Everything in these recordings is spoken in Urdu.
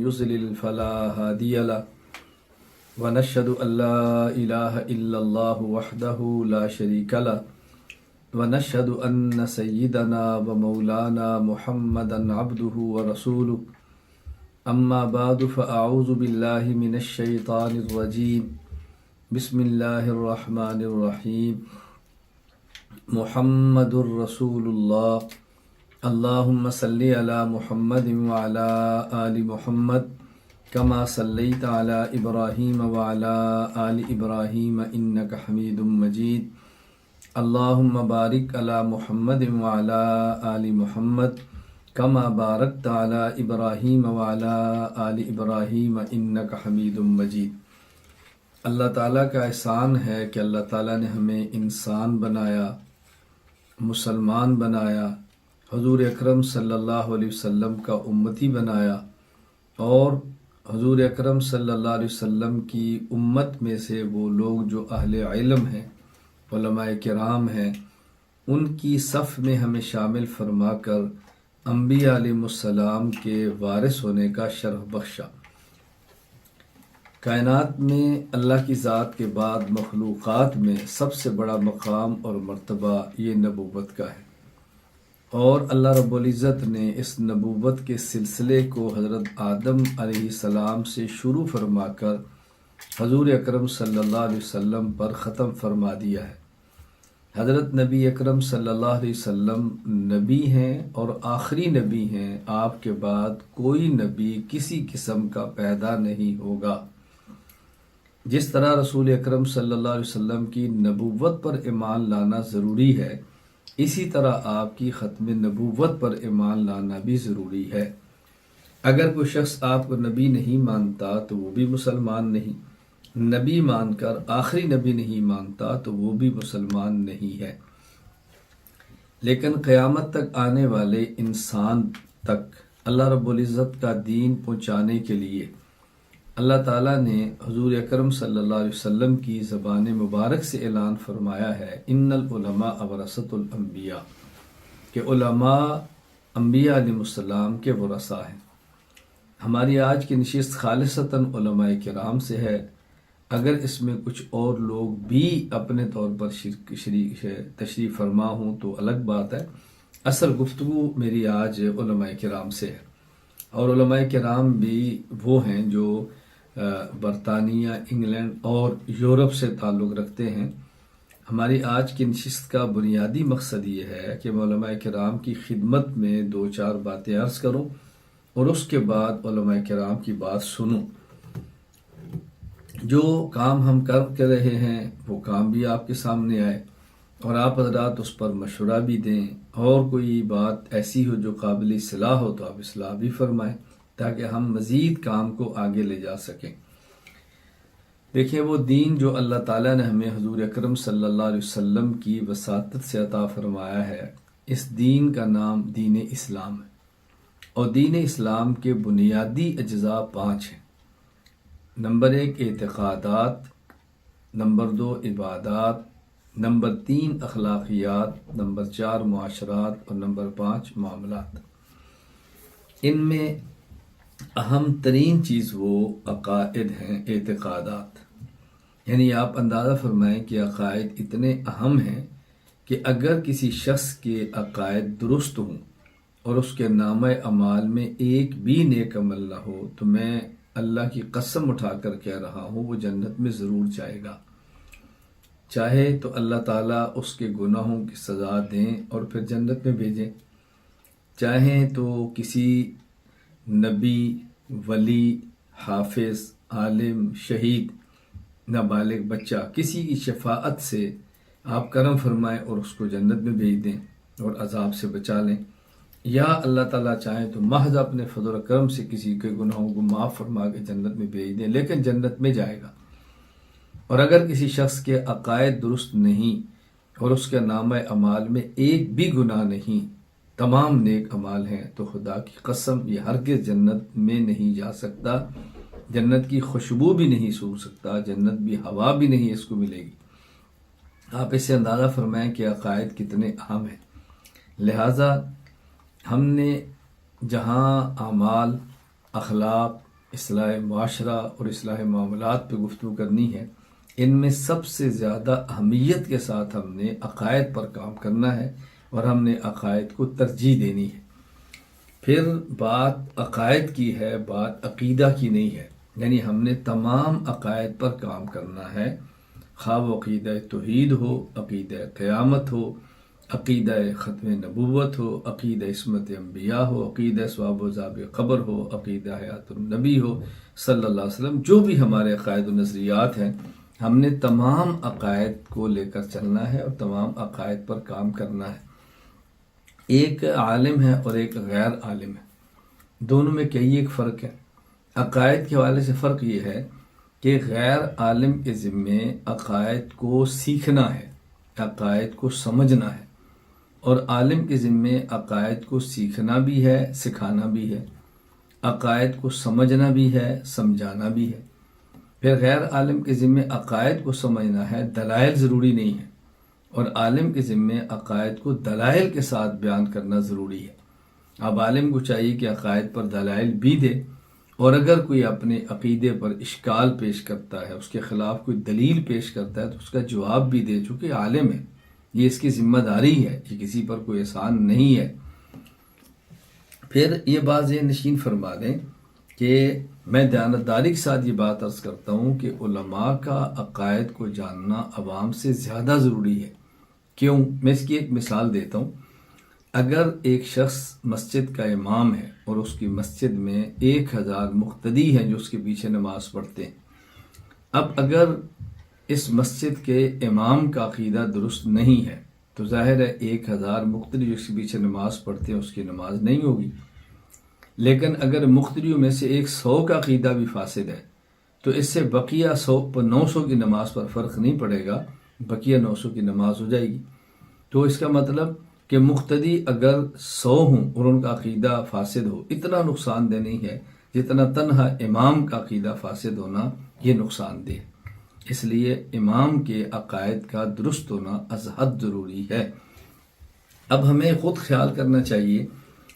يضلل فلا هادي له ونشهد أن لا إله إلا الله وحده لا شريك له ونشهد أن سيدنا ومولانا محمدا عبده ورسوله أما بعد فأعوذ بالله من الشيطان الرجيم بسم الله الرحمن الرحيم محمد رسول الله اللهم صل على محمد وعلى آل محمد كما صليت على إبراهيم وعلى آل إبراهيم إنك حميد مجيد اللهم بارك على محمد وعلى آل محمد كما باركت على إبراهيم وعلى آل إبراهيم إنك حميد مجيد۔ اللہ تعالیٰ کا احسان ہے کہ اللہ تعالیٰ نے ہمیں انسان بنایا، مسلمان بنایا، حضور اکرم صلی اللہ علیہ وسلم کا امتی بنایا، اور حضور اکرم صلی اللہ علیہ وسلم کی امت میں سے وہ لوگ جو اہل علم ہیں، علماء کرام ہیں، ان کی صف میں ہمیں شامل فرما کر انبیاء علیہ السلام کے وارث ہونے کا شرف بخشا۔ کائنات میں اللہ کی ذات کے بعد مخلوقات میں سب سے بڑا مقام اور مرتبہ یہ نبوت کا ہے، اور اللہ رب العزت نے اس نبوت کے سلسلے کو حضرت آدم علیہ السلام سے شروع فرما کر حضور اکرم صلی اللہ علیہ وسلم پر ختم فرما دیا ہے۔ حضرت نبی اکرم صلی اللہ علیہ وسلم نبی ہیں اور آخری نبی ہیں، آپ کے بعد کوئی نبی کسی قسم کا پیدا نہیں ہوگا۔ جس طرح رسول اکرم صلی اللہ علیہ وسلم کی نبوت پر ایمان لانا ضروری ہے، اسی طرح آپ کی ختم نبوت پر ایمان لانا بھی ضروری ہے۔ اگر کوئی شخص آپ کو نبی نہیں مانتا تو وہ بھی مسلمان نہیں، نبی مان کر آخری نبی نہیں مانتا تو وہ بھی مسلمان نہیں ہے۔ لیکن قیامت تک آنے والے انسان تک اللہ رب العزت کا دین پہنچانے کے لیے اللہ تعالیٰ نے حضور اکرم صلی اللہ علیہ وسلم کی زبان مبارک سے اعلان فرمایا ہے، ان العلماء ورثۃ الانبیاء، کہ علماء انبیاء علیہ السلام کے ورثاء ہیں۔ ہماری آج کی نشست خالصتاً علماء کرام سے ہے، اگر اس میں کچھ اور لوگ بھی اپنے طور پر تشریف فرما ہوں تو الگ بات ہے، اصل گفتگو میری آج علماء کرام سے ہے، اور علماء کرام بھی وہ ہیں جو برطانیہ، انگلینڈ اور یورپ سے تعلق رکھتے ہیں۔ ہماری آج کی نشست کا بنیادی مقصد یہ ہے کہ میں علماء کرام کی خدمت میں دو چار باتیں عرض کروں اور اس کے بعد علماء کرام کی بات سنوں۔ جو کام ہم کر رہے ہیں وہ کام بھی آپ کے سامنے آئے، اور آپ حضرات اس پر مشورہ بھی دیں، اور کوئی بات ایسی ہو جو قابل اصلاح ہو تو آپ اصلاح بھی فرمائیں، تاکہ ہم مزید کام کو آگے لے جا سکیں۔ دیکھیں، وہ دین جو اللہ تعالیٰ نے ہمیں حضور اکرم صلی اللہ علیہ وسلم کی وساطت سے عطا فرمایا ہے، اس دین کا نام دین اسلام ہے، اور دین اسلام کے بنیادی اجزاء 5 ہیں۔ نمبر 1 اعتقادات، نمبر 2 عبادات، نمبر 3 اخلاقیات، نمبر 4 معاشرات، اور نمبر 5 معاملات۔ ان میں اہم ترین چیز وہ عقائد ہیں، اعتقادات۔ یعنی آپ اندازہ فرمائیں کہ عقائد اتنے اہم ہیں کہ اگر کسی شخص کے عقائد درست ہوں اور اس کے نامہ اعمال میں ایک بھی نیک عمل نہ ہو تو میں اللہ کی قسم اٹھا کر کہہ رہا ہوں وہ جنت میں ضرور جائے گا۔ چاہے تو اللہ تعالیٰ اس کے گناہوں کی سزا دیں اور پھر جنت میں بھیجیں، چاہیں تو کسی نبی، ولی، حافظ، عالم، شہید، نابالغ بچہ، کسی کی شفاعت سے آپ کرم فرمائیں اور اس کو جنت میں بھیج دیں اور عذاب سے بچا لیں، یا اللہ تعالیٰ چاہیں تو محض اپنے فضل و کرم سے کسی کے گناہوں کو معاف فرما کے جنت میں بھیج دیں، لیکن جنت میں جائے گا۔ اور اگر کسی شخص کے عقائد درست نہیں اور اس کے نامہ اعمال میں ایک بھی گناہ نہیں، تمام نیک اعمال ہیں، تو خدا کی قسم یہ ہرگز جنت میں نہیں جا سکتا، جنت کی خوشبو بھی نہیں سونگھ سکتا، جنت بھی ہوا بھی نہیں اس کو ملے گی۔ آپ اسے اندازہ فرمائیں کہ عقائد کتنے اہم ہیں۔ لہٰذا ہم نے جہاں اعمال، اخلاق، اصلاح معاشرہ اور اصلاح معاملات پہ گفتگو کرنی ہے، ان میں سب سے زیادہ اہمیت کے ساتھ ہم نے عقائد پر کام کرنا ہے اور ہم نے عقائد کو ترجیح دینی ہے۔ پھر بات عقائد کی ہے، بات عقیدہ کی نہیں ہے، یعنی ہم نے تمام عقائد پر کام کرنا ہے، خواہ وہ عقیدہ توحید ہو، عقیدہ قیامت ہو، عقیدہ ختم نبوت ہو، عقیدہ عصمت انبیاء ہو، عقیدہ ثواب و عذاب قبر ہو، عقیدہ حیات النبی ہو صلی اللہ علیہ وسلم، جو بھی ہمارے عقائد و نظریات ہیں، ہم نے تمام عقائد کو لے کر چلنا ہے اور تمام عقائد پر کام کرنا ہے۔ ایک عالم ہے اور ایک غیر عالم ہے، دونوں میں کئی ایک فرق ہے۔ عقائد کے حوالے سے فرق یہ ہے کہ غیر عالم کے ذمے عقائد کو سیکھنا ہے، عقائد کو سمجھنا ہے، اور عالم کے ذمے عقائد کو سیکھنا بھی ہے، سکھانا بھی ہے، عقائد کو سمجھنا بھی ہے، سمجھانا بھی ہے۔ پھر غیر عالم کے ذمے عقائد کو سمجھنا ہے، دلائل ضروری نہیں ہے، اور عالم کے ذمے عقائد کو دلائل کے ساتھ بیان کرنا ضروری ہے۔ اب عالم کو چاہیے کہ عقائد پر دلائل بھی دے، اور اگر کوئی اپنے عقیدے پر اشکال پیش کرتا ہے، اس کے خلاف کوئی دلیل پیش کرتا ہے، تو اس کا جواب بھی دے، چونکہ عالم ہے، یہ اس کی ذمہ داری ہے، یہ کسی پر کوئی احسان نہیں ہے۔ پھر یہ بات ذہن نشین فرما دیں کہ میں دیانتداری کے ساتھ یہ بات عرض کرتا ہوں کہ علماء کا عقائد کو جاننا عوام سے زیادہ ضروری ہے۔ کیوں؟ میں اس کی ایک مثال دیتا ہوں۔ اگر ایک شخص مسجد کا امام ہے اور اس کی مسجد میں 1000 مقتدی ہیں جو اس کے پیچھے نماز پڑھتے ہیں، اب اگر اس مسجد کے امام کا عقیدہ درست نہیں ہے تو ظاہر ہے 1000 مقتدی جو اس کے پیچھے نماز پڑھتے ہیں اس کی نماز نہیں ہوگی۔ لیکن اگر مقتدیوں میں سے 100 کا عقیدہ بھی فاسد ہے تو اس سے بقیہ 900 کی نماز پر فرق نہیں پڑے گا، بقیہ 900 کی نماز ہو جائے گی۔ تو اس کا مطلب کہ مقتدی اگر 100 ہوں اور ان کا عقیدہ فاسد ہو، اتنا نقصان دہ نہیں ہے جتنا تنہا امام کا عقیدہ فاسد ہونا یہ نقصان دہ ہے۔ اس لیے امام کے عقائد کا درست ہونا از حد ضروری ہے۔ اب ہمیں خود خیال کرنا چاہیے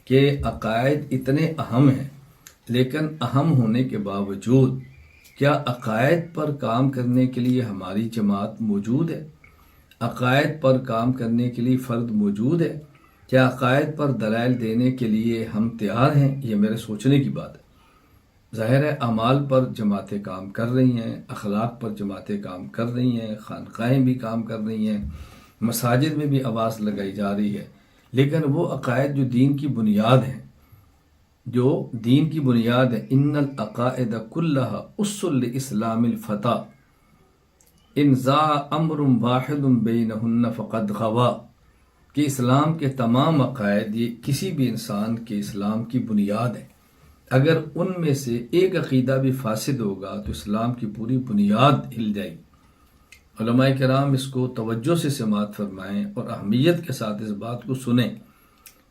کہ عقائد اتنے اہم ہیں، لیکن اہم ہونے کے باوجود کیا عقائد پر کام کرنے کے لیے ہماری جماعت موجود ہے؟ عقائد پر کام کرنے کے لیے فرد موجود ہے؟ کیا عقائد پر دلائل دینے کے لیے ہم تیار ہیں؟ یہ میرے سوچنے کی بات ہے۔ ظاہر ہے اعمال پر جماعتیں کام کر رہی ہیں، اخلاق پر جماعتیں کام کر رہی ہیں، خانقاہیں بھی کام کر رہی ہیں، مساجد میں بھی آواز لگائی جا رہی ہے، لیکن وہ عقائد جو دین کی بنیاد ہیں، جو دین کی بنیاد ہے، ان العقائد کلھا اس لاسلام الفتح ان ذا امر واحد بینہن فقد غوا، کہ اسلام کے تمام عقائد یہ کسی بھی انسان کے اسلام کی بنیاد ہے۔ اگر ان میں سے ایک عقیدہ بھی فاسد ہوگا تو اسلام کی پوری بنیاد ہل جائے گی۔ علماء کرام اس کو توجہ سے سماعت فرمائیں اور اہمیت کے ساتھ اس بات کو سنیں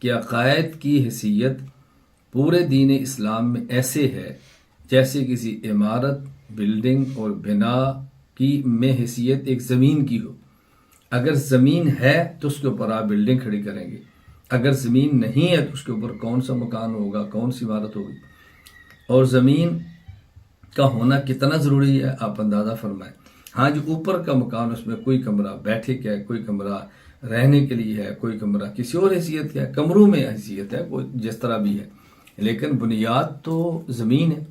کہ عقائد کی حیثیت پورے دین اسلام میں ایسے ہے جیسے کسی عمارت، بلڈنگ اور بنا کی میں حیثیت ایک زمین کی ہو۔ اگر زمین ہے تو اس کے اوپر آپ بلڈنگ کھڑی کریں گے، اگر زمین نہیں ہے تو اس کے اوپر کون سا مکان ہوگا، کون سی عمارت ہوگی؟ اور زمین کا ہونا کتنا ضروری ہے آپ اندازہ فرمائیں۔ ہاں جو اوپر کا مکان، اس میں کوئی کمرہ بیٹھے کا ہے، کوئی کمرہ رہنے کے لیے ہے، کوئی کمرہ کسی اور حیثیت کا ہے، کمروں میں حیثیت ہے کوئی جس طرح بھی ہے، لیکن بنیاد تو زمین ہے۔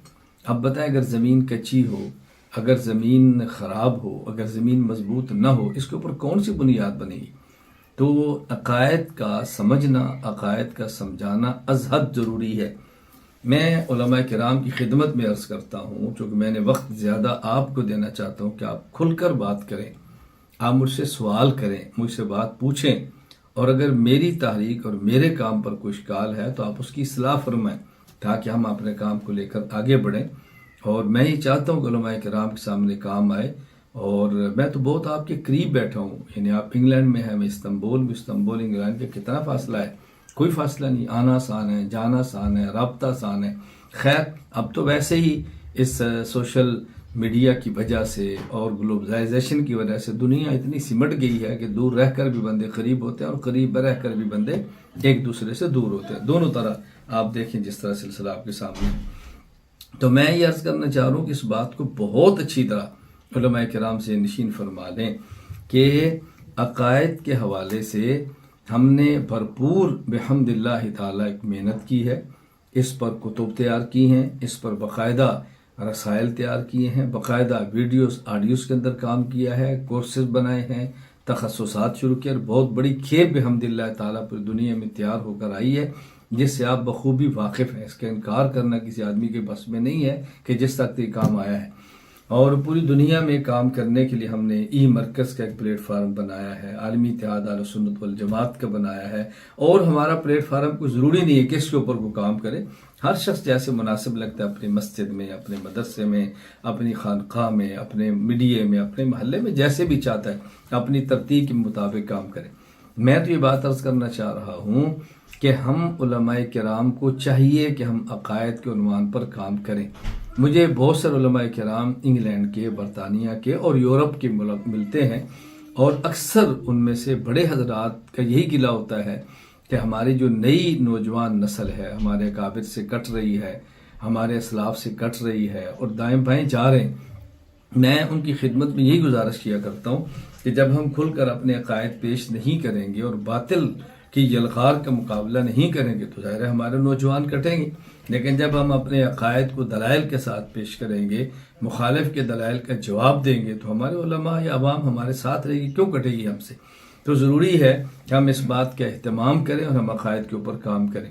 اب بتائیں اگر زمین کچی ہو، اگر زمین خراب ہو، اگر زمین مضبوط نہ ہو، اس کے اوپر کون سی بنیاد بنے گی؟ تو عقائد کا سمجھنا، عقائد کا سمجھانا از حد ضروری ہے۔ میں علماء کرام کی خدمت میں عرض کرتا ہوں، چونکہ میں نے وقت زیادہ آپ کو دینا چاہتا ہوں کہ آپ کھل کر بات کریں، آپ مجھ سے سوال کریں، مجھ سے بات پوچھیں، اور اگر میری تحریک اور میرے کام پر کوئی اشکال ہے تو آپ اس کی اصلاح فرمائیں تاکہ ہم اپنے کام کو لے کر آگے بڑھیں۔ اور میں یہ چاہتا ہوں کہ علماء کرام کے سامنے کام آئے، اور میں تو بہت آپ کے قریب بیٹھا ہوں، یعنی آپ انگلینڈ میں ہیں، میں استنبول میں، استنبول انگلینڈ کے کتنا فاصلہ ہے؟ کوئی فاصلہ نہیں، آنا آسان ہے، جانا آسان ہے، رابطہ آسان ہے۔ خیر اب تو ویسے ہی اس سوشل میڈیا کی وجہ سے اور گلوبلائزیشن کی وجہ سے دنیا اتنی سمٹ گئی ہے کہ دور رہ کر بھی بندے قریب ہوتے ہیں اور قریب رہ کر بھی بندے ایک دوسرے سے دور ہوتے ہیں، دونوں طرح آپ دیکھیں جس طرح سلسلہ آپ کے سامنے ہے۔ تو میں یہ عرض کرنا چاہ رہا ہوں کہ اس بات کو بہت اچھی طرح علماء کرام سے نشین فرما لیں کہ عقائد کے حوالے سے ہم نے بھرپور بحمد اللہ تعالیٰ ایک محنت کی ہے، اس پر کتب تیار کی ہیں، اس پر باقاعدہ رسائل تیار کیے ہیں، باقاعدہ ویڈیوز آڈیوز کے اندر کام کیا ہے، کورسز بنائے ہیں، تخصصات شروع کیا، اور بہت بڑی کھیپ بحمد اللہ تعالیٰ پوری دنیا میں تیار ہو کر آئی ہے، جس سے آپ بخوبی واقف ہیں۔ اس کا انکار کرنا کسی آدمی کے بس میں نہیں ہے کہ جس تک یہ کام آیا ہے۔ اور پوری دنیا میں کام کرنے کے لیے ہم نے ای مرکز کا ایک پلیٹ فارم بنایا ہے، عالمی اتحاد اہل سنت والجماعت کا بنایا ہے، اور ہمارا پلیٹ فارم کوئی ضروری نہیں ہے کہ اس کے اوپر وہ کام کرے، ہر شخص جیسے مناسب لگتا ہے اپنی مسجد میں، اپنے مدرسے میں، اپنی خانقاہ میں، اپنے میڈیا میں، اپنے محلے میں، جیسے بھی چاہتا ہے اپنی ترتیب کے مطابق کام کرے۔ میں تو یہ بات عرض کرنا چاہ رہا ہوں کہ ہم علماء کرام کو چاہیے کہ ہم عقائد کے عنوان پر کام کریں۔ مجھے بہت سے علماء کرام انگلینڈ کے، برطانیہ کے اور یورپ کے ملک ملتے ہیں، اور اکثر ان میں سے بڑے حضرات کا یہی گلہ ہوتا ہے کہ ہماری جو نئی نوجوان نسل ہے ہمارے اکابر سے کٹ رہی ہے، ہمارے اسلاف سے کٹ رہی ہے اور دائیں بائیں جا رہے ہیں۔ میں ان کی خدمت میں یہی گزارش کیا کرتا ہوں کہ جب ہم کھل کر اپنے عقائد پیش نہیں کریں گے اور باطل کی یلغار کا مقابلہ نہیں کریں گے تو ظاہر ہے ہمارے نوجوان کٹیں گے، لیکن جب ہم اپنے عقائد کو دلائل کے ساتھ پیش کریں گے، مخالف کے دلائل کا جواب دیں گے، تو ہمارے علماء یا عوام ہمارے ساتھ رہے گی، کیوں کٹے گی ہم سے؟ تو ضروری ہے کہ ہم اس بات کا اہتمام کریں اور ہم عقائد کے اوپر کام کریں۔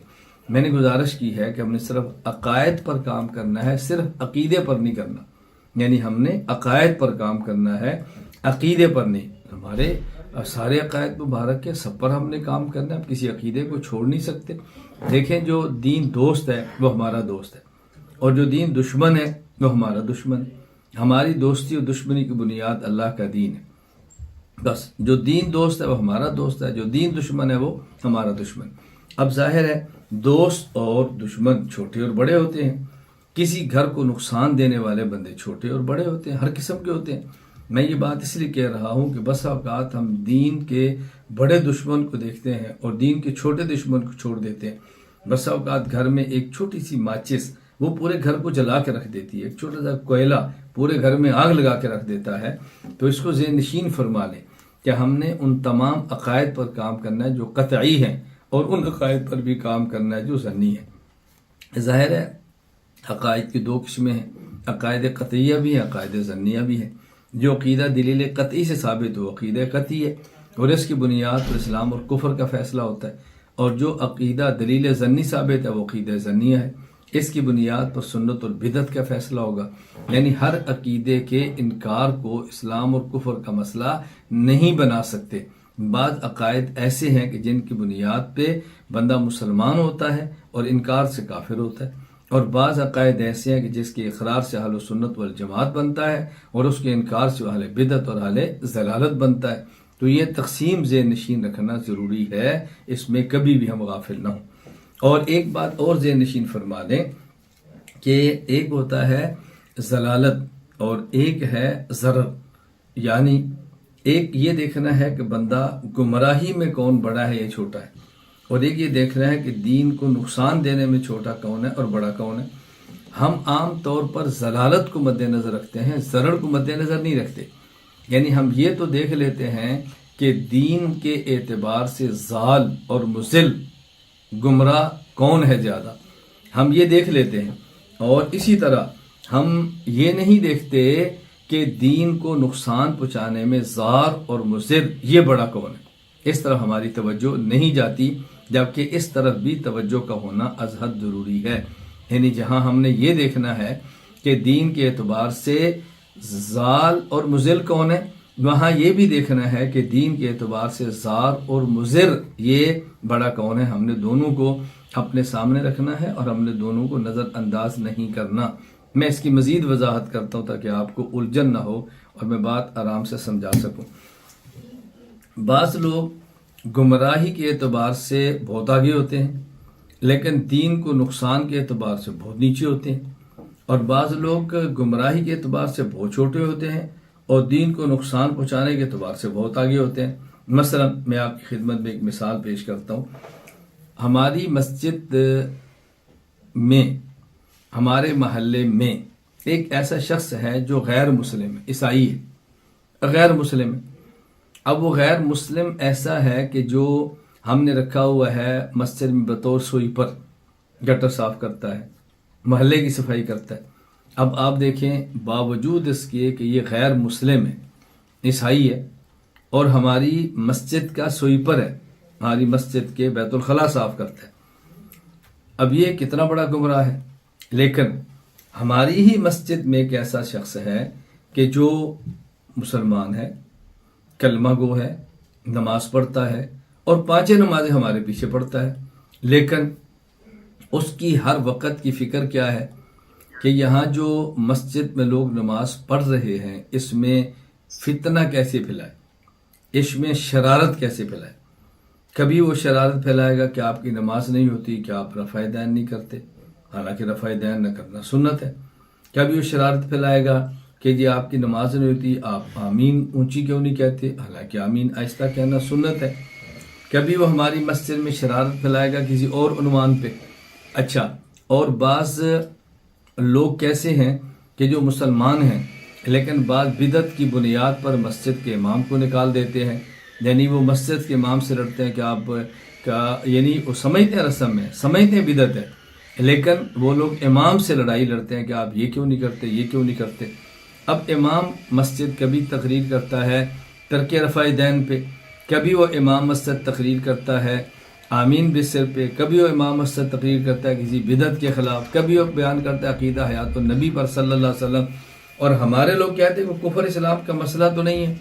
میں نے گزارش کی ہے کہ ہم نے صرف عقائد پر کام کرنا ہے، صرف عقیدے پر نہیں کرنا، یعنی ہم نے عقائد پر کام کرنا ہے، عقیدے پر نہیں۔ ہمارے سارے عقائد مبارک کے سب پر ہم نے کام کرنا ہے، ہم کسی عقیدے کو چھوڑ نہیں سکتے۔ دیکھیں، جو دین دوست ہے وہ ہمارا دوست ہے، اور جو دین دشمن ہے وہ ہمارا دشمن ہے۔ ہماری دوستی اور دشمنی کی بنیاد اللہ کا دین ہے۔ بس جو دین دوست ہے وہ ہمارا دوست ہے، جو دین دشمن ہے وہ ہمارا دشمن۔ اب ظاہر ہے دوست اور دشمن چھوٹے اور بڑے ہوتے ہیں، کسی گھر کو نقصان دینے والے بندے چھوٹے اور بڑے ہوتے ہیں، ہر قسم کے ہوتے ہیں۔ میں یہ بات اس لیے کہہ رہا ہوں کہ بس اوقات ہم دین کے بڑے دشمن کو دیکھتے ہیں اور دین کے چھوٹے دشمن کو چھوڑ دیتے ہیں۔ بس اوقات گھر میں ایک چھوٹی سی ماچس وہ پورے گھر کو جلا کے رکھ دیتی ہے، ایک چھوٹا سا کوئلہ پورے گھر میں آگ لگا کے رکھ دیتا ہے۔ تو اس کو ذہن نشین فرما لیں کہ ہم نے ان تمام عقائد پر کام کرنا ہے جو قطعی ہیں، اور ان عقائد پر بھی کام کرنا ہے جو ظنی ہے۔ ظاہر ہے عقائد کی دو قسمیں ہیں، عقائد قطعیہ بھی ہیں، عقائد ظنیہ بھی ہیں۔ جو عقیدہ دلیل قطعی سے ثابت ہو عقیدہ قطعی ہے، اور اس کی بنیاد پر اسلام اور کفر کا فیصلہ ہوتا ہے، اور جو عقیدہ دلیل ظنی ثابت ہے وہ عقیدہ ظنیہ ہے، اس کی بنیاد پر سنت اور بدعت کا فیصلہ ہوگا۔ یعنی ہر عقیدے کے انکار کو اسلام اور کفر کا مسئلہ نہیں بنا سکتے۔ بعض عقائد ایسے ہیں کہ جن کی بنیاد پہ بندہ مسلمان ہوتا ہے اور انکار سے کافر ہوتا ہے، اور بعض عقائد ایسے ہیں کہ جس کے اقرار سے اہل سنت والجماعت بنتا ہے اور اس کے انکار سے اہل بدعت اور اہل ضلالت بنتا ہے۔ تو یہ تقسیم ذہن نشین رکھنا ضروری ہے، اس میں کبھی بھی ہم غافل نہ ہوں۔ اور ایک بات اور ذہن نشین فرما دیں کہ ایک ہوتا ہے ضلالت اور ایک ہے ضرر، یعنی ایک یہ دیکھنا ہے کہ بندہ گمراہی میں کون بڑا ہے یا چھوٹا ہے، اور ایک یہ دیکھنا ہے کہ دین کو نقصان دینے میں چھوٹا کون ہے اور بڑا کون ہے۔ ہم عام طور پر ضلالت کو مد نظر رکھتے ہیں، ضرر کو مد نظر نہیں رکھتے۔ یعنی ہم یہ تو دیکھ لیتے ہیں کہ دین کے اعتبار سے ضال اور مضل گمراہ کون ہے زیادہ، ہم یہ دیکھ لیتے ہیں، اور اسی طرح ہم یہ نہیں دیکھتے کہ دین کو نقصان پہنچانے میں ضار اور مضر یہ بڑا کون ہے۔ اس طرح ہماری توجہ نہیں جاتی، جبکہ اس طرف بھی توجہ کا ہونا از حد ضروری ہے۔ یعنی جہاں ہم نے یہ دیکھنا ہے کہ دین کے اعتبار سے ضال اور مضل کون ہے، وہاں یہ بھی دیکھنا ہے کہ دین کے اعتبار سے ضار اور مضر یہ بڑا کون ہے۔ ہم نے دونوں کو اپنے سامنے رکھنا ہے اور ہم نے دونوں کو نظر انداز نہیں کرنا۔ میں اس کی مزید وضاحت کرتا ہوں تاکہ آپ کو الجھن نہ ہو اور میں بات آرام سے سمجھا سکوں۔ بعض لوگ گمراہی کے اعتبار سے بہت آگے ہوتے ہیں لیکن دین کو نقصان کے اعتبار سے بہت نیچے ہوتے ہیں، اور بعض لوگ گمراہی کے اعتبار سے بہت چھوٹے ہوتے ہیں اور دین کو نقصان پہنچانے کے اعتبار سے بہت آگے ہوتے ہیں۔ مثلا میں آپ کی خدمت میں ایک مثال پیش کرتا ہوں۔ ہماری مسجد میں ہمارے محلے میں ایک ایسا شخص ہے جو غیر مسلم ہے، عیسائی ہے، غیر مسلم ہے۔ اب وہ غیر مسلم ایسا ہے کہ جو ہم نے رکھا ہوا ہے مسجد میں بطور سوئی پر، گٹر صاف کرتا ہے، محلے کی صفائی کرتا ہے۔ اب آپ دیکھیں، باوجود اس کے کہ یہ غیر مسلم ہے، عیسائی ہے، اور ہماری مسجد کا سوئیپر ہے، ہماری مسجد کے بیت الخلاء صاف کرتا ہے۔ اب یہ کتنا بڑا گمراہ ہے۔ لیکن ہماری ہی مسجد میں ایک ایسا شخص ہے کہ جو مسلمان ہے، کلمہ گو ہے، نماز پڑھتا ہے، اور 5 نمازیں ہمارے پیچھے پڑھتا ہے، لیکن اس کی ہر وقت کی فکر کیا ہے کہ یہاں جو مسجد میں لوگ نماز پڑھ رہے ہیں اس میں فتنہ کیسے پھیلائے، اس میں شرارت کیسے پھیلائے۔ کبھی وہ شرارت پھیلائے گا کہ آپ کی نماز نہیں ہوتی، کہ آپ رفع دین نہیں کرتے، حالانکہ رفع دین نہ کرنا سنت ہے۔ کبھی وہ شرارت پھیلائے گا کہ جی آپ کی نماز نہیں ہوتی، آپ آمین اونچی کیوں نہیں کہتے، حالانکہ آمین آہستہ کہنا سنت ہے۔ کبھی وہ ہماری مسجد میں شرارت پھیلائے گا کسی اور عنوان پہ۔ اچھا، اور بعض لوگ کیسے ہیں کہ جو مسلمان ہیں لیکن بعض بدعت کی بنیاد پر مسجد کے امام کو نکال دیتے ہیں، یعنی وہ مسجد کے امام سے لڑتے ہیں کہ آپ کا، یعنی وہ سمجھتے ہیں رسم ہے، سمجھتے ہیں بدعت ہے، لیکن وہ لوگ امام سے لڑائی لڑتے ہیں کہ آپ یہ کیوں نہیں کرتے، یہ کیوں نہیں کرتے۔ اب امام مسجد کبھی تقریر کرتا ہے ترک رفع دین پہ، کبھی وہ امام مسجد تقریر کرتا ہے آمین بسر پہ، کبھی وہ امام مسجد تقریر کرتا ہے کسی بدعت کے خلاف، کبھی وہ بیان کرتا ہے عقیدہ حیات النبی پر صلی اللہ علیہ وسلم۔ اور ہمارے لوگ کہتے ہیں کہ کفر اسلام کا مسئلہ تو نہیں ہے،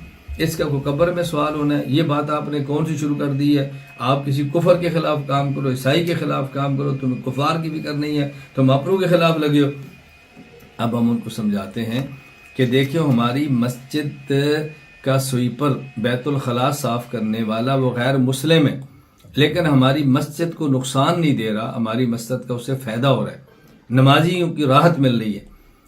اس کا کوئی قبر میں سوال ہونا ہے۔ یہ بات آپ نے کون سی شروع کر دی ہے؟ آپ کسی کفر کے خلاف کام کرو، عیسائی کے خلاف کام کرو، تمہیں کفار کی فکر نہیں ہے، تم اپنوں کے خلاف لگے ہو۔ اب ہم ان کو سمجھاتے ہیں کہ دیکھو، ہماری مسجد کا سوئیپر، بیت الخلاء صاف کرنے والا وہ غیر مسلم ہے، لیکن ہماری مسجد کو نقصان نہیں دے رہا، ہماری مسجد کا اسے فائدہ ہو رہا ہے، نمازیوں کی راحت مل رہی ہے۔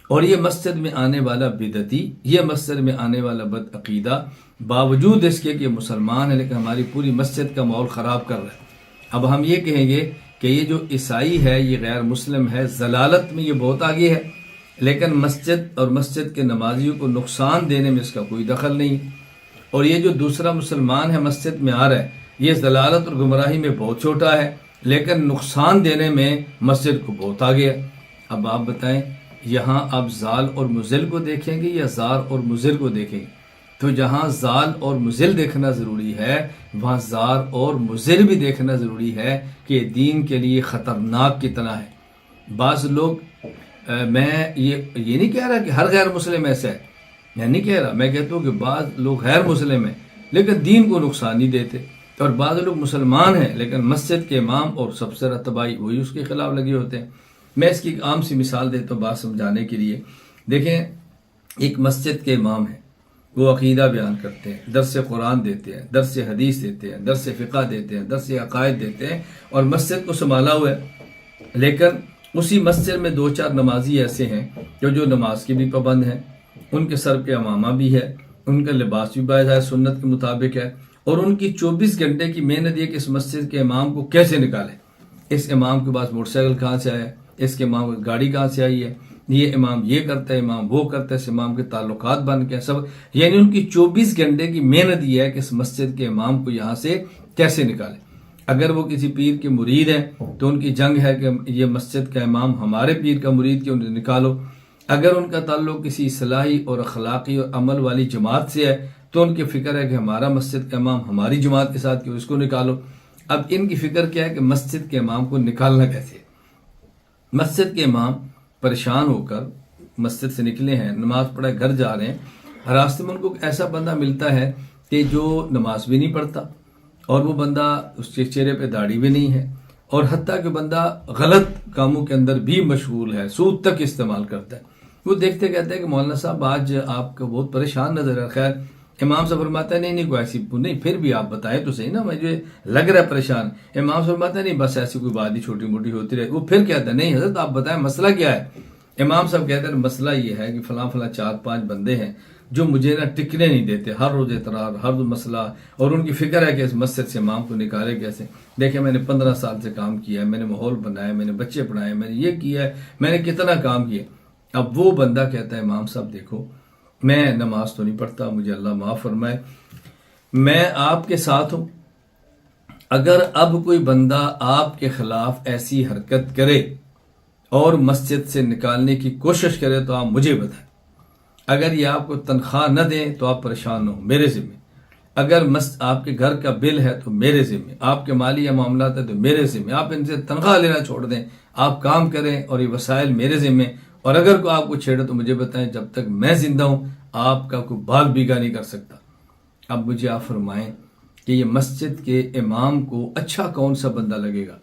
اور یہ مسجد میں آنے والا بدعتی، یہ مسجد میں آنے والا بد عقیدہ، باوجود اس کے کہ یہ مسلمان ہے لیکن ہماری پوری مسجد کا ماحول خراب کر رہا ہے۔ اب ہم یہ کہیں گے کہ یہ جو عیسائی ہے، یہ غیر مسلم ہے، ضلالت میں یہ بہت آگے ہے، لیکن مسجد اور مسجد کے نمازیوں کو نقصان دینے میں اس کا کوئی دخل نہیں۔ اور یہ جو دوسرا مسلمان ہے مسجد میں آ رہا ہے، یہ ضلالت اور گمراہی میں بہت چھوٹا ہے، لیکن نقصان دینے میں مسجد کو بہت آگے ہے۔ اب آپ بتائیں، یہاں آپ زال اور مزل کو دیکھیں گے یا زار اور مزل کو دیکھیں گے؟ تو جہاں زال اور مزل دیکھنا ضروری ہے وہاں زار اور مزل بھی دیکھنا ضروری ہے کہ دین کے لیے خطرناک کتنا ہے۔ بعض لوگ، میں یہ نہیں کہہ رہا کہ ہر غیر مسلم ایسا ہے، میں نہیں کہہ رہا، میں کہتا ہوں کہ بعض لوگ غیر مسلم ہیں لیکن دین کو نقصان نہیں دیتے، اور بعض لوگ مسلمان ہیں لیکن مسجد کے امام اور سب سے رتبائی وہی اس کے خلاف لگے ہوتے ہیں۔ میں اس کی ایک عام سی مثال دیتا ہوں بات سمجھانے کے لیے۔ دیکھیں، ایک مسجد کے امام ہیں، وہ عقیدہ بیان کرتے ہیں، درس قرآن دیتے ہیں، درس حدیث دیتے ہیں، درس فقہ دیتے ہیں، درس عقائد دیتے ہیں، اور مسجد کو سنبھالا ہوا ہے، لیکن اسی مسجد میں 2-4 نمازی ایسے ہیں جو نماز کے بھی پابند ہیں، ان کے سر پہ امامہ بھی ہے، ان کا لباس بھی باظاہر سنت کے مطابق ہے، اور ان کی 24 گھنٹے کی محنت یہ کہ اس مسجد کے امام کو کیسے نکالے۔ اس امام کے پاس موٹر سائیکل کہاں سے آیا ہے، اس کے امام کی گاڑی کہاں سے آئی ہے، یہ امام یہ کرتا ہے، امام وہ کرتا ہے، اس امام کے تعلقات بن کے سب، یعنی ان کی 24 گھنٹے کی محنت یہ ہے کہ اس مسجد کے امام کو یہاں سے کیسے نکالے۔ اگر وہ کسی پیر کے مرید ہیں تو ان کی جنگ ہے کہ یہ مسجد کا امام ہمارے پیر کا مرید کیوں نکالو۔ اگر ان کا تعلق کسی اصلاحی اور اخلاقی اور عمل والی جماعت سے ہے تو ان کی فکر ہے کہ ہمارا مسجد کا امام ہماری جماعت کے ساتھ کیوں، اس کو نکالو۔ اب ان کی فکر کیا ہے کہ مسجد کے امام کو نکالنا کیسے۔ مسجد کے امام پریشان ہو کر مسجد سے نکلے ہیں، نماز پڑھے گھر جا رہے ہیں، راستے میں ان کو ایسا بندہ ملتا ہے کہ جو نماز بھی نہیں پڑھتا، اور وہ بندہ، اس کے چہرے پہ داڑھی بھی نہیں ہے، اور حتیٰ کہ بندہ غلط کاموں کے اندر بھی مشغول ہے، سود تک استعمال کرتا ہے۔ وہ دیکھتے کہتے ہیں کہ مولانا صاحب آج آپ کو بہت پریشان نظر ہے۔ خیر، امام صاحب فرماتا ہے نہیں کوئی ایسی نہیں، پھر بھی آپ بتائیں تو صحیح نا، مجھے لگ رہا ہے پریشان۔ امام صاحب فرماتا ہے نہیں، بس ایسی کوئی بات ہی چھوٹی موٹی ہوتی رہے۔ وہ پھر کہتا ہے نہیں حضرت آپ بتائیں مسئلہ کیا ہے۔ امام صاحب کہتے ہیں مسئلہ یہ ہے کہ فلاں 4-5 بندے ہیں، جو مجھے نا ٹکنے نہیں دیتے، ہر روز اعتراض، ہر روز مسئلہ، اور ان کی فکر ہے کہ اس مسجد سے امام کو نکالے کیسے۔ دیکھیں میں نے 15 سال سے کام کیا ہے، میں نے ماحول بنایا، میں نے بچے پڑھائے، میں نے یہ کیا ہے، میں نے کتنا کام کیا۔ اب وہ بندہ کہتا ہے امام صاحب دیکھو میں نماز تو نہیں پڑھتا، مجھے اللہ معاف فرمائے، میں آپ کے ساتھ ہوں، اگر اب کوئی بندہ آپ کے خلاف ایسی حرکت کرے اور مسجد سے نکالنے کی کوشش کرے تو آپ مجھے بتائیں، اگر یہ آپ کو تنخواہ نہ دیں تو آپ پریشان نہ ہوں، میرے ذمہ، اگر آپ کے گھر کا بل ہے تو میرے ذمہ، آپ کے مالی یا معاملات ہے تو میرے ذمہ، آپ ان سے تنخواہ لینا چھوڑ دیں، آپ کام کریں اور یہ وسائل میرے ذمہ، اور اگر کوئی آپ کو چھیڑے تو مجھے بتائیں، جب تک میں زندہ ہوں آپ کا کوئی بھاگ بیگا نہیں کر سکتا۔ اب مجھے آپ فرمائیں کہ یہ مسجد کے امام کو اچھا کون سا بندہ لگے گا،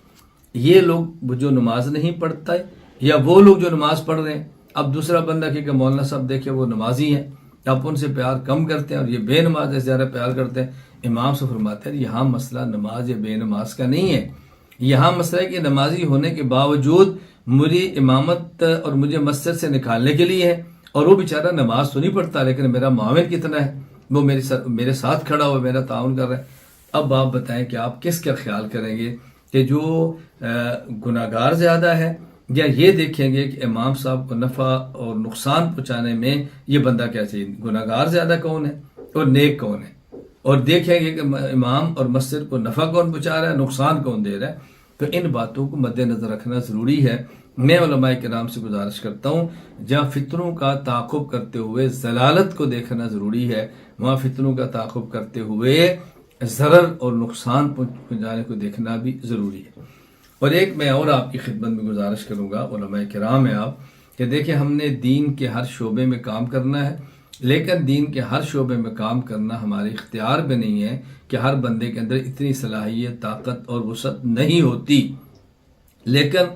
یہ لوگ جو نماز نہیں پڑھتا ہے یا وہ لوگ جو نماز پڑھ رہے ہیں؟ اب دوسرا بندہ کہ مولانا صاحب دیکھے وہ نمازی ہیں، آپ ان سے پیار کم کرتے ہیں اور یہ بے نماز سے زیادہ پیار کرتے ہیں۔ امام سے فرماتے ہیں یہاں مسئلہ نماز یا بے نماز کا نہیں ہے، یہاں مسئلہ ہے کہ نمازی ہونے کے باوجود میری امامت اور مجھے مسجد سے نکالنے کے لیے ہے، اور وہ بیچارہ نماز تو نہیں پڑھتا لیکن میرا معاون کتنا ہے، وہ میرے ساتھ کھڑا ہوا، میرا تعاون کر رہا ہے۔ اب آپ بتائیں کہ آپ کس کا خیال کریں گے، کہ جو گناہ گار زیادہ ہے، یا یہ دیکھیں گے کہ امام صاحب کو نفع اور نقصان پہنچانے میں یہ بندہ کیا چاہیے، گناہ گار زیادہ کون ہے اور نیک کون ہے، اور دیکھیں گے کہ امام اور مسجد کو نفع کون پہنچا رہا ہے، نقصان کون دے رہا ہے۔ تو ان باتوں کو مد نظر رکھنا ضروری ہے۔ میں علماء کرام سے گزارش کرتا ہوں جہاں فتنوں کا تعاقب کرتے ہوئے ضلالت کو دیکھنا ضروری ہے، وہاں فتنوں کا تعاقب کرتے ہوئے ضرر اور نقصان پہنچانے کو دیکھنا بھی ضروری ہے۔ اور ایک میں اور آپ کی خدمت میں گزارش کروں گا، علماء کرام ہیں آپ، کہ دیکھیں ہم نے دین کے ہر شعبے میں کام کرنا ہے، لیکن دین کے ہر شعبے میں کام کرنا ہمارے اختیار میں نہیں ہے کہ ہر بندے کے اندر اتنی صلاحیت، طاقت اور وسعت نہیں ہوتی۔ لیکن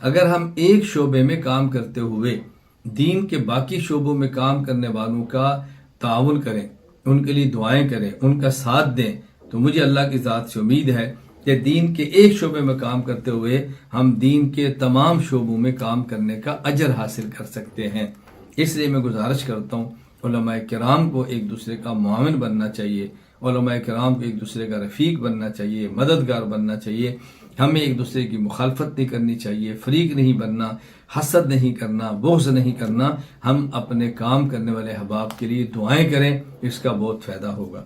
اگر ہم ایک شعبے میں کام کرتے ہوئے دین کے باقی شعبوں میں کام کرنے والوں کا تعاون کریں، ان کے لیے دعائیں کریں، ان کا ساتھ دیں، تو مجھے اللہ کی ذات سے امید ہے کہ دین کے ایک شعبے میں کام کرتے ہوئے ہم دین کے تمام شعبوں میں کام کرنے کا اجر حاصل کر سکتے ہیں۔ اس لیے میں گزارش کرتا ہوں علماء کرام کو ایک دوسرے کا معاون بننا چاہیے، علماء کرام کو ایک دوسرے کا رفیق بننا چاہیے، مددگار بننا چاہیے، ہمیں ایک دوسرے کی مخالفت نہیں کرنی چاہیے، فریق نہیں بننا، حسد نہیں کرنا، بغض نہیں کرنا، ہم اپنے کام کرنے والے احباب کے لیے دعائیں کریں، اس کا بہت فائدہ ہوگا۔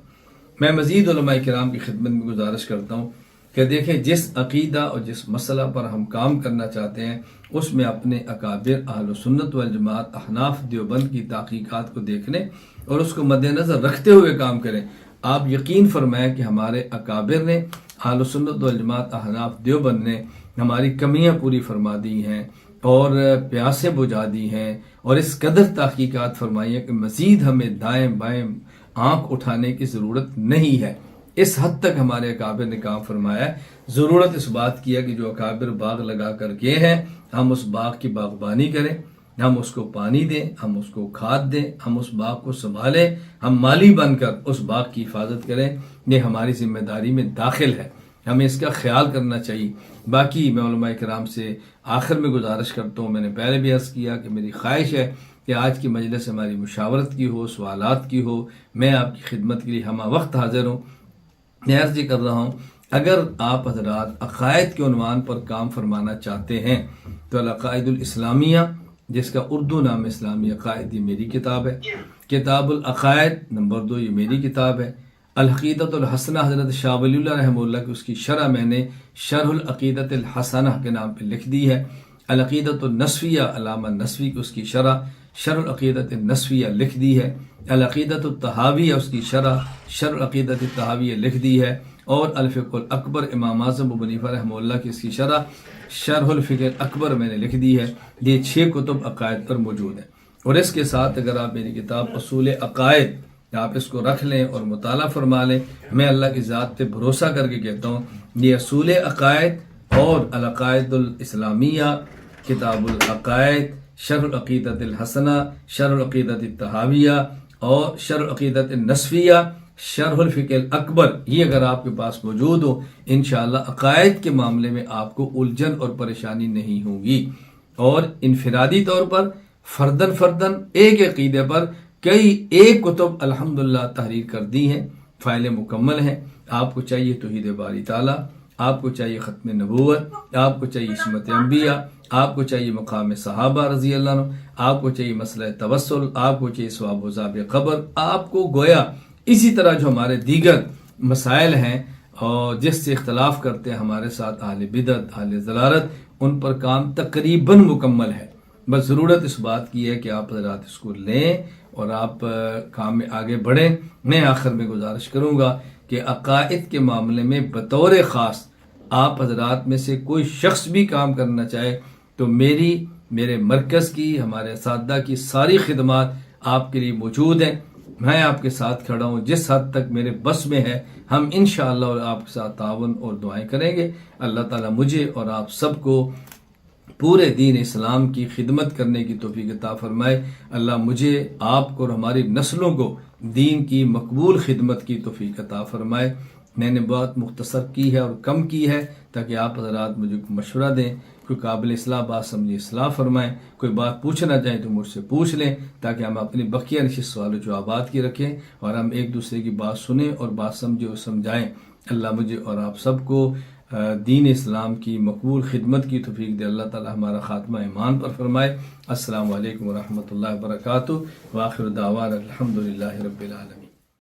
میں مزید علماء کرام کی خدمت میں گزارش کرتا ہوں کہ دیکھیں جس عقیدہ اور جس مسئلہ پر ہم کام کرنا چاہتے ہیں اس میں اپنے اکابر اہل سنت والجماعت احناف دیوبند کی تحقیقات کو دیکھنے اور اس کو مد نظر رکھتے ہوئے کام کریں۔ آپ یقین فرمائیں کہ ہمارے اکابر نے، اہل سنت والجماعت احناف دیوبند نے ہماری کمیاں پوری فرما دی ہیں اور پیاسے بجھا دی ہیں، اور اس قدر تحقیقات فرمائی ہے کہ مزید ہمیں دائیں بائیں آنکھ اٹھانے کی ضرورت نہیں ہے۔ اس حد تک ہمارے اکابر نے کام فرمایا ہے۔ ضرورت اس بات کی ہے کہ جو اکابر باغ لگا کر گئے ہیں ہم اس باغ کی باغبانی کریں، ہم اس کو پانی دیں، ہم اس کو کھاد دیں، ہم اس باغ کو سنبھالیں، ہم مالی بن کر اس باغ کی حفاظت کریں۔ یہ ہماری ذمہ داری میں داخل ہے، ہمیں اس کا خیال کرنا چاہیے۔ باقی میں علماء کرام سے آخر میں گزارش کرتا ہوں، میں نے پہلے بھی عرض کیا کہ میری خواہش ہے کہ آج کی مجلس ہماری مشاورت کی ہو، سوالات کی ہو، میں آپ کی خدمت کے لیے ہمہ وقت حاضر ہوں۔ میں عرض یہ کر رہا ہوں اگر آپ حضرات عقائد کے عنوان پر کام فرمانا چاہتے ہیں تو العقائد الاسلامیہ، جس کا اردو نام اسلامی عقائد، یہ میری کتاب ہے۔ کتاب العقائد نمبر 2 یہ میری کتاب ہے۔ العقیدۃ الحسنہ حضرت شاہ ولی اللہ رحمہ اللہ کی اس کی شرح میں نے شرح العقیدۃ الحسنہ کے نام پہ لکھ دی ہے۔ العقیدۃ النسویہ علامہ نسوی کی اس کی شرح العقیدۃ النسویہ لکھ دی ہے۔ العقیدۃ الطحاویہ اس کی شرح العقیدۃ الطحاویہ لکھ دی ہے، اور الفقہ الاکبر امام اعظم ابو حنیفہ رحمہ اللہ کی اس کی شرح الفقہ الاکبر میں نے لکھ دی ہے۔ یہ 6 کتب عقائد پر موجود ہیں، اور اس کے ساتھ اگر آپ میری کتاب اصول عقائد آپ اس کو رکھ لیں اور مطالعہ فرما لیں، میں اللہ کی ذات پہ بھروسہ کر کے کہتا ہوں یہ اصول عقائد اور العقائد الاسلامیہ، کتاب العقائد، شرح العقیدۃ الحسنہ، شرح العقیدۃ الطحاویہ اور شرح العقیدۃ النسویہ، شرح الفقہ الاکبر، یہ اگر آپ کے پاس موجود ہو انشاءاللہ عقائد کے معاملے میں آپ کو الجھن اور پریشانی نہیں ہوگی، اور انفرادی طور پر فردن ایک عقیدے پر کئی ایک کتب الحمدللہ تحریر کر دی ہیں، فائلیں مکمل ہیں۔ آپ کو چاہیے توحید باری تعالیٰ، آپ کو چاہیے ختم نبوت، آپ کو چاہیے عصمت انبیاء، آپ کو چاہیے مقام صحابہ رضی اللہ عنہ، آپ کو چاہیے مسئلہ توسل، آپ کو چاہیے ثواب و عذاب قبر، آپ کو گویا اسی طرح جو ہمارے دیگر مسائل ہیں اور جس سے اختلاف کرتے ہیں ہمارے ساتھ اہل بدعت، اہل ضلالت، ان پر کام تقریباً مکمل ہے۔ بس ضرورت اس بات کی ہے کہ آپ حضرات اس کو لیں اور آپ کام میں آگے بڑھیں۔ میں آخر میں گزارش کروں گا کہ عقائد کے معاملے میں بطور خاص آپ حضرات میں سے کوئی شخص بھی کام کرنا چاہے تو میرے مرکز کی، ہمارے اساتذہ کی ساری خدمات آپ کے لیے موجود ہیں۔ میں آپ کے ساتھ کھڑا ہوں، جس حد تک میرے بس میں ہے ہم انشاءاللہ اور آپ کے ساتھ تعاون اور دعائیں کریں گے۔ اللہ تعالیٰ مجھے اور آپ سب کو پورے دین اسلام کی خدمت کرنے کی توفیق عطا فرمائے۔ اللہ مجھے، آپ کو اور ہماری نسلوں کو دین کی مقبول خدمت کی توفیق عطا فرمائے۔ میں نے بہت مختصر کی ہے اور کم کی ہے تاکہ آپ حضرات مجھے مشورہ دیں، کوئی قابل اصلاح بات سمجھے اصلاح فرمائیں، کوئی بات پوچھنا چاہیں تو مجھ سے پوچھ لیں تاکہ ہم اپنی بقیہ نشست سوال و جوابات کی رکھیں اور ہم ایک دوسرے کی بات سنیں اور بات سمجھے اور سمجھائیں۔ اللہ مجھے اور آپ سب کو دین اسلام کی مقبول خدمت کی توفیق دے۔ اللہ تعالی ہمارا خاتمہ ایمان پر فرمائے۔ السلام علیکم ورحمۃ اللہ وبرکاتہ۔ وآخر دعوانا الحمدللہ رب العالمین۔